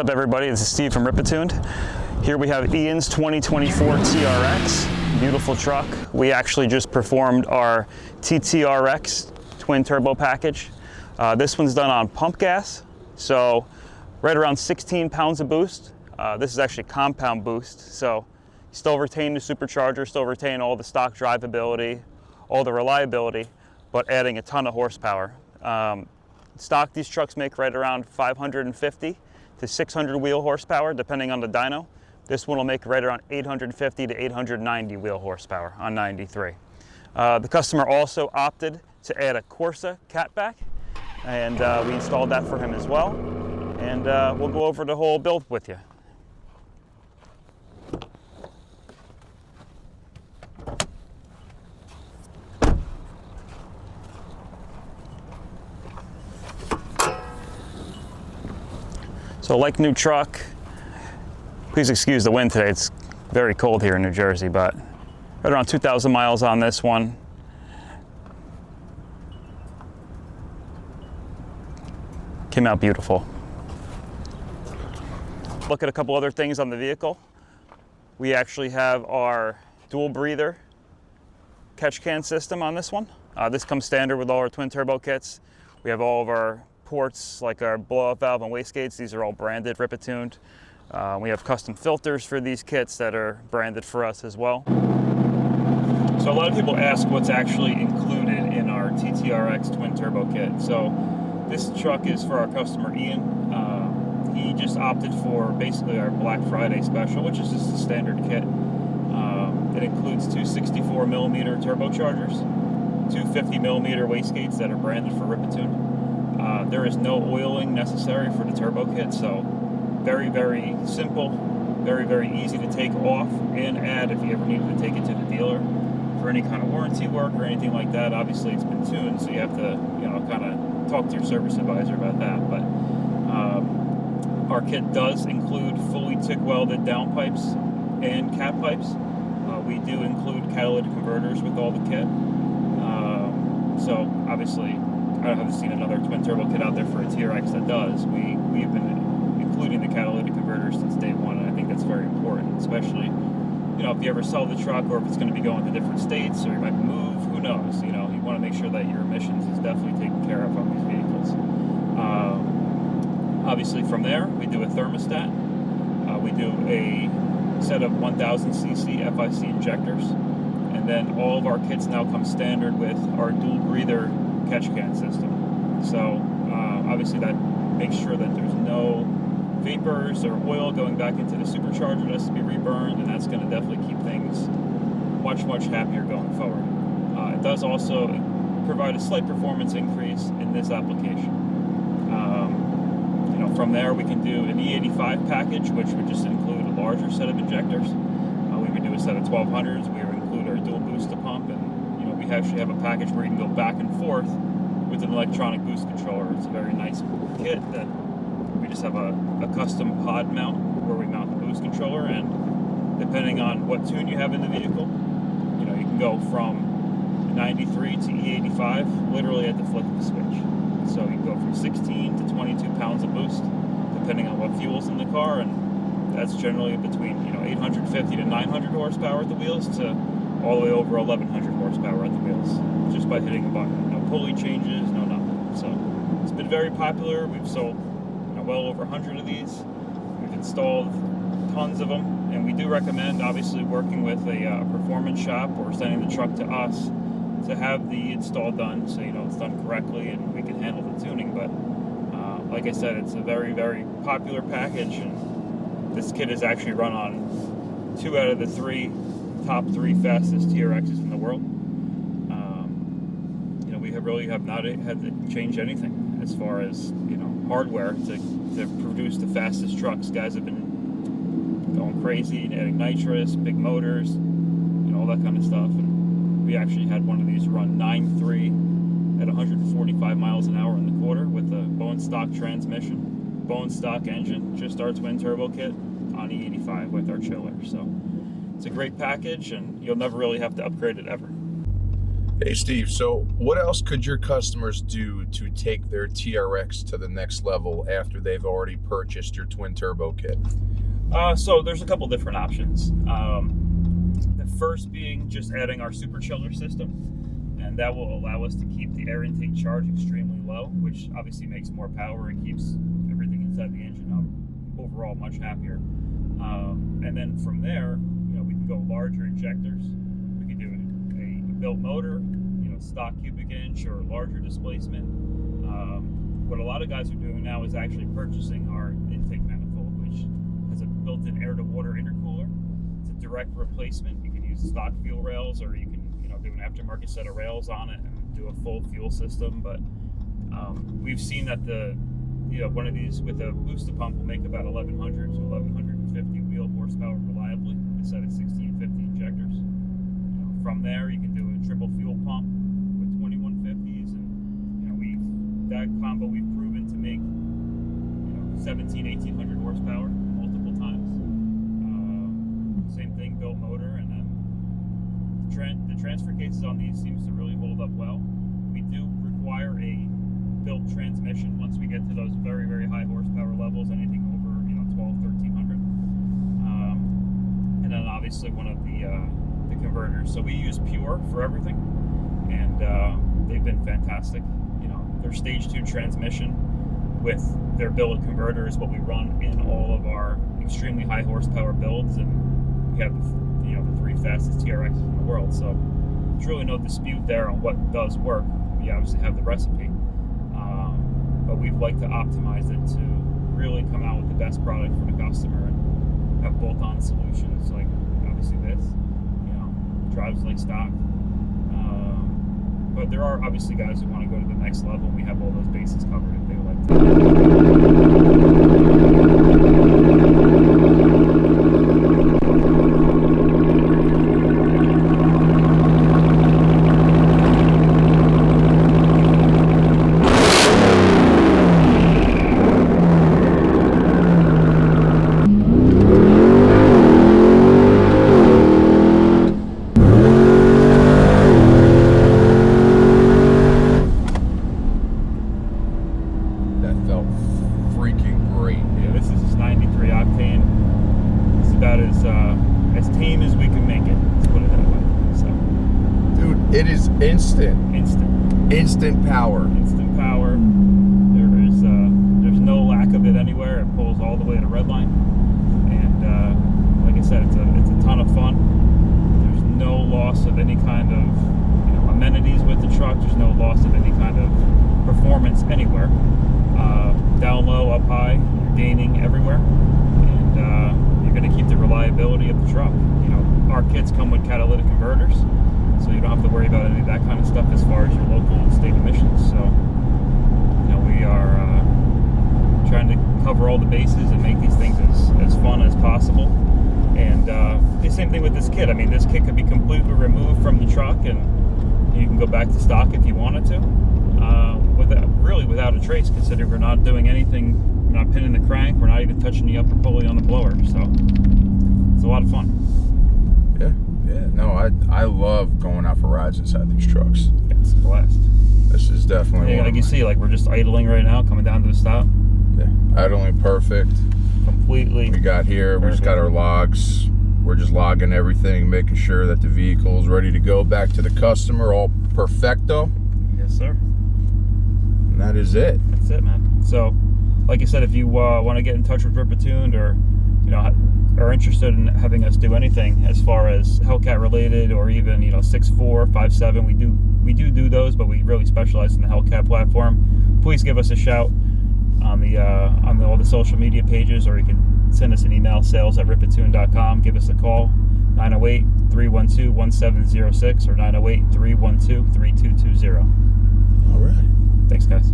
What's up, everybody? This is Steve from Ripatuned. Here we have Ian's 2024 TRX, beautiful truck. We actually just performed our TTRX Twin Turbo package. This one's done on pump gas, so right around 16 pounds of boost. This is actually compound boost, so you still retain the supercharger, still retain all the stock drivability, all the reliability, but adding a ton of horsepower. Stock, these trucks make right around 550 to 600 wheel horsepower, depending on the dyno. This one will make right around 850 to 890 wheel horsepower on 93. The customer also opted to add a Corsa catback, and we installed that for him as well. And we'll go over the whole build with you. So like new truck, please excuse the wind today. It's very cold here in New Jersey, but right around 2,000 miles on this one. Came out beautiful. Look at a couple other things on the vehicle. We actually have our dual breather catch can system on this one. This comes standard with all our twin turbo kits. We have all of our ports, like our blow-off valve and wastegates. These are all branded Ripatuned. We have custom filters for these kits that are branded for us as well. So a lot of people ask what's actually included in our TTRX Twin Turbo Kit. So this truck is for our customer Ian. He just opted for basically our Black Friday special, which is just a standard kit. It includes two 64mm turbochargers, two 50mm wastegates that are branded for Ripatuned. There is no oiling necessary for the turbo kit, so very, very simple, very, very easy to take off and add if you ever needed to take it to the dealer for any kind of warranty work or anything like that. Obviously, it's been tuned, so you have to, kind of talk to your service advisor about that. But our kit does include fully TIG welded downpipes and cat pipes. We do include catalytic converters with all the kit. So obviously, I haven't seen another twin turbo kit out there for a TRX that does. We've been including the catalytic converters since day one, and I think that's very important, especially, if you ever sell the truck or if it's going to be going to different states or you might move, who knows? You want to make sure that your emissions is definitely taken care of on these vehicles. Obviously from there, we do a thermostat. We do a set of 1000cc FIC injectors, and then all of our kits now come standard with our dual breather catch can system. So obviously that makes sure that there's no vapors or oil going back into the supercharger that has to be reburned, and that's going to definitely keep things much, much happier going forward. It does also provide a slight performance increase in this application. From there we can do an E85 package, which would just include a larger set of injectors. We would do a set of 1200s. We would include our dual booster pump, and we actually have a package where you can go back and forth with an electronic boost controller. It's a very nice kit that we just have a custom pod mount where we mount the boost controller, and depending on what tune you have in the vehicle, you can go from 93 to E85 literally at the flick of a switch. So you can go from 16 to 22 pounds of boost depending on what fuel's in the car, and that's generally between 850 to 900 horsepower at the wheels to all the way over 1100 horsepower at the wheels, just by hitting a button. No pulley changes, no nothing. So it's been very popular. We've sold well over 100 of these. We've installed tons of them, and we do recommend obviously working with a performance shop or sending the truck to us to have the install done, so it's done correctly and we can handle the tuning. But like I said, it's a very, very popular package, and this kit is actually run on 2 out of the top 3 fastest TRXs in the world. We really have not had to change anything as far as hardware to produce the fastest trucks. Guys have been going crazy, adding nitrous, big motors, all that kind of stuff. And we actually had one of these run 9.3 at 145 miles an hour in the quarter with a bone stock transmission, bone stock engine, just our twin turbo kit on E85 with our chiller. So it's a great package, and you'll never really have to upgrade it ever. Hey Steve, so what else could your customers do to take their TRX to the next level after they've already purchased your twin turbo kit? So there's a couple different options. The first being just adding our super chiller system, and that will allow us to keep the air intake charge extremely low, which obviously makes more power and keeps everything inside the engine overall much happier. And then from there, we can go larger injectors. We can do a built motor, stock cubic inch or larger displacement. What a lot of guys are doing now is actually purchasing our intake manifold, which has a built-in air-to-water intercooler. It's a direct replacement. You can use stock fuel rails, or you can do an aftermarket set of rails on it and do a full fuel system. But we've seen that one of these with a booster pump will make about 1,100 to 1,150 wheel horsepower reliably, a set of 1650 injectors. From there, you can do a triple fuel pump with 2150s, and that combo we've proven to make 1,800 horsepower multiple times. Same thing, built motor, and then the transfer cases on these seems to really hold up well. We do require a built transmission once we get to those very, very high horsepower levels, anything over 1,200-1,300, and then obviously one of the converters. So we use Pure for everything, and they've been fantastic. Their stage 2 transmission with their billet converter is what we run in all of our extremely high horsepower builds, and we have the 3 fastest TRXs in the world. So there's really no dispute there on what does work. We obviously have the recipe, but we'd like to optimize it to really come out with the best product for the customer and have bolt-on solutions like obviously this. Drives like stock, but there are obviously guys who want to go to the next level. We have all those bases covered if they would like as tame as we can make it. Let's put it that way. So, dude, it is instant power. Instant power. There's no lack of it anywhere. It pulls all the way to redline, and like I said, it's a ton of fun. There's no loss of any kind of amenities with the truck. There's no loss of any kind of performance anywhere. Down low, up high, you're gaining everywhere, and you're going to keep the reliability of the truck. Our kits come with catalytic converters, so you don't have to worry about any of that kind of stuff as far as your local and state emissions. So, we are trying to cover all the bases and make these things as fun as possible. And the same thing with this kit. I mean, this kit could be completely removed from the truck, and you can go back to stock if you wanted to, without a trace, considering we're not doing anything. We're not pinning the crank. We're not even touching the upper pulley on the blower. So it's a lot of fun. Yeah. No, I love going out for rides inside these trucks. It's a blast. This is definitely like you see, we're just idling right now, coming down to the stop. Yeah, idling perfect. Completely. We got here. We just got our logs. We're just logging everything, making sure that the vehicle is ready to go back to the customer, all perfecto. Yes, sir. And that is it. That's it, man. So, like I said, if you want to get in touch with Ripatuned, or are interested in having us do anything as far as Hellcat related, or even 6.4, 5.7, we do those, but we really specialize in the Hellcat platform. Please give us a shout on all the social media pages, or you can send us an email, sales@ripatuned.com. Give us a call, 908-312-1706 or 908-312-3220. All right. Thanks, guys.